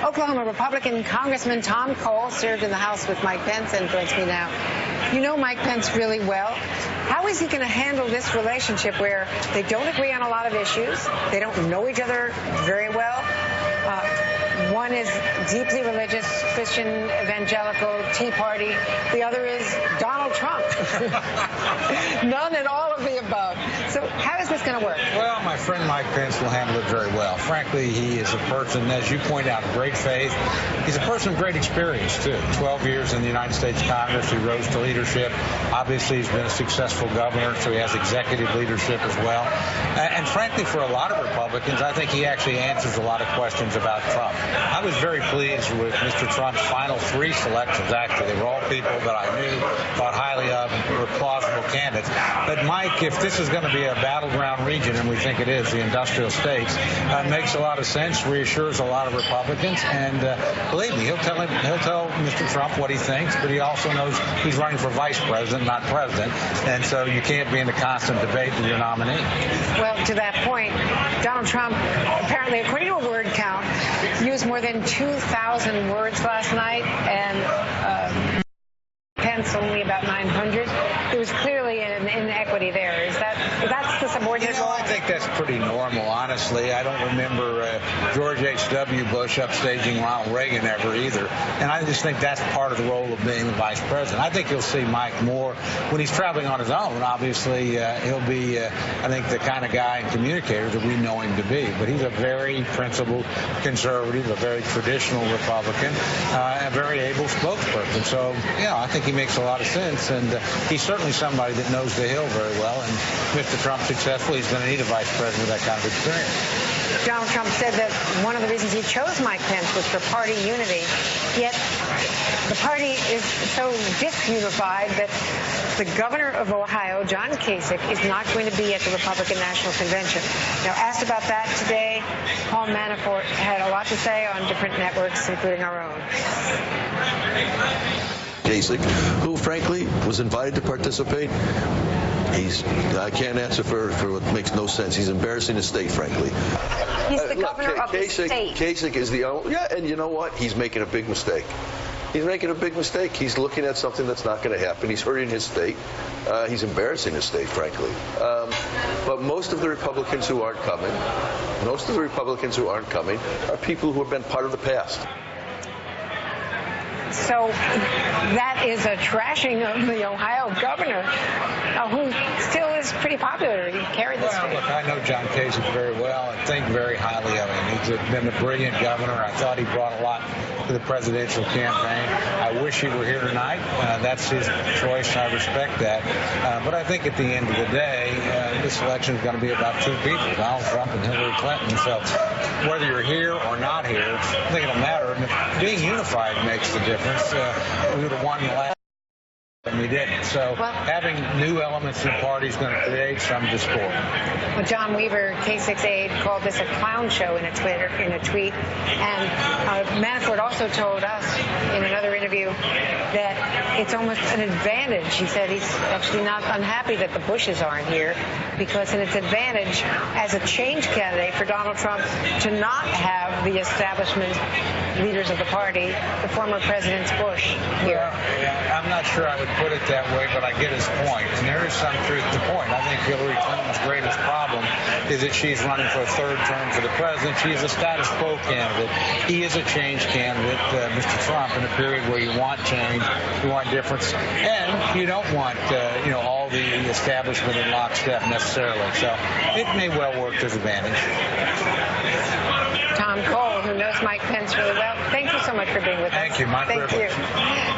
Oklahoma Republican Congressman Tom Cole served in the House with Mike Pence and joins me now. You know Mike Pence really well. How is he going to handle this relationship where they don't agree on a lot of issues, they don't know each other very well? One is deeply religious, Christian, evangelical, Tea Party. The other is Donald Trump. None and all of the above. So how is this going to work? Well, my friend Mike Pence will handle it very well. Frankly, he is a person, as you point out, of great faith. He's a person of great experience, too. 12 years in the United States Congress. He rose to leadership. Obviously, he's been a successful governor, so he has executive leadership as well. And frankly, for a lot of Republicans, I think he actually answers a lot of questions about Trump. I was very pleased with Mr. Trump's final 3 selections, actually. They were all people that I knew, thought highly of, and were plausible candidates. But, Mike, if this is going to be a battleground region, and we think it is, the industrial states, makes a lot of sense, reassures a lot of Republicans. And believe me, he'll tell Mr. Trump what he thinks, but he also knows he's running for vice president, not president. And so you can't be in a constant debate with your nominee. Well, to that point, Donald Trump, apparently, according to a word count, used more than 2,000 words last night, and Pence only about 900. There was clearly an inequity there. That's the subordinate role? I think that's pretty normal, honestly. I don't remember George H.W. Bush upstaging Ronald Reagan ever either. And I just think that's part of the role of being the vice president. I think you'll see Mike more when he's traveling on his own. Obviously, he'll be, I think, the kind of guy and communicator that we know him to be. But he's a very principled conservative, a very traditional Republican, a very able spokesperson. So, I think he makes a lot of sense. And he's certainly somebody that knows the Hill very well. And Mr. Trump successfully, he's going to need a vice president with that kind of experience. Donald Trump said that one of the reasons he chose Mike Pence was for party unity. Yet the party is so disunified that the governor of Ohio, John Kasich, is not going to be at the Republican National Convention. Now, asked about that today, Paul Manafort had a lot to say on different networks, including our own. Kasich, who frankly was invited to participate. I can't answer for what makes no sense. He's embarrassing the state, frankly. He's the governor of the state. Kasich is the only, and you know what? He's making a big mistake. He's making a big mistake. He's looking at something that's not going to happen. He's hurting his state. He's embarrassing his state, frankly. But most of the Republicans who aren't coming, are people who have been part of the past. So that is a trashing of the Ohio governor, who still is pretty popular. He carried this. Well, look, I know John Kasich very well and think very highly of him. He's been a brilliant governor. I thought he brought a lot to the presidential campaign. I wish he were here tonight. That's his choice, and I respect that. But I think at the end of the day, this election is going to be about 2 people, Donald Trump and Hillary Clinton. So whether you're here or not here, I think it'll matter. And being unified makes the difference. We would have won the last, and we didn't. So having new elements in the party is going to create some discord. Well, John Weaver, Kasich's aide, called this a clown show in a tweet. And Manafort also told us in another interview that it's almost an advantage. He said he's actually not unhappy that the Bushes aren't here because it's an advantage as a change candidate for Donald Trump to not have the establishment leaders of the party, the former Presidents Bush here. Well, I'm not sure I would put it that way, but I get his point. And there is some truth to the point. I think Hillary Clinton's greatest problem is that she's running for a 3rd term for the president. She is a status quo candidate. He is a change candidate, Mr. Trump, in a period where you want change, you want difference, and you don't want, all the establishment in lockstep necessarily. So it may well work to his advantage. Tom Cole, who knows Mike Pence really well, thank you so much for being with us. Thank you. My privilege. Thank you.